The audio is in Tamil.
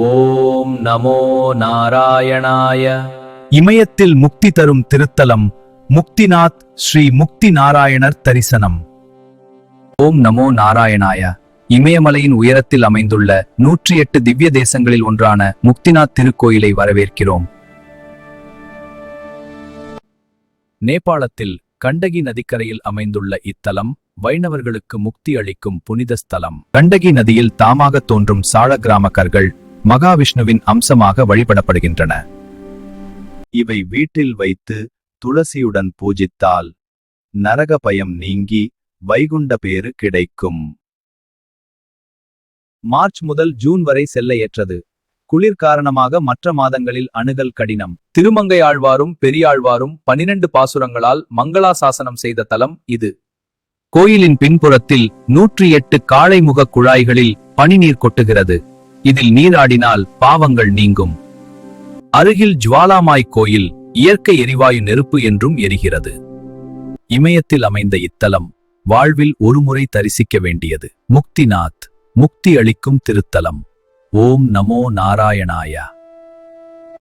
ஓம் நமோ நாராயணாய. இமயத்தில் முக்தி தரும் திருத்தலம் முக்திநாத் ஸ்ரீ முக்தி நாராயணர் தரிசனம். ஓம் நமோ நாராயணாய. இமயமலையின் உயரத்தில் அமைந்துள்ள 108 திவ்ய தேசங்களில் ஒன்றான முக்திநாத் திருக்கோயிலை வரவேற்கிறோம். நேபாளத்தில் கண்டகி நதிக்கரையில் அமைந்துள்ள இத்தலம் வைணவர்களுக்கு முக்தி அளிக்கும் புனித ஸ்தலம். கண்டகி நதியில் தாமாக தோன்றும் சாள கிராம கற்கள் மகாவிஷ்ணுவின் அம்சமாக வழிபடப்படுகின்றன. இவை வீட்டில் வைத்து துளசியுடன் பூஜித்தால் நரக பயம் நீங்கி வைகுண்ட பேறு கிடைக்கும். மார்ச் முதல் ஜூன் வரை செல்ல ஏற்றது. குளிர் காரணமாக மற்ற மாதங்களில் அணுகல் கடினம். திருமங்கை ஆழ்வாரும் பெரியாழ்வாரும் 12 பாசுரங்களால் மங்களாசாசனம் செய்த தலம் இது. கோயிலின் பின்புறத்தில் 108 காளைமுக குழாய்களில் பனிநீர் கொட்டுகிறது. இதில் நீராடினால் பாவங்கள் நீங்கும். அருகில் ஜுவாலாமாய் கோயில் இயற்கை எரிவாயு நெருப்பு என்றும் எரிகிறது. இமயத்தில் அமைந்த இத்தலம் வாழ்வில் ஒருமுறை தரிசிக்க வேண்டியது. முக்திநாத் முக்தி அளிக்கும் திருத்தலம். ஓம் நமோ நாராயணாய.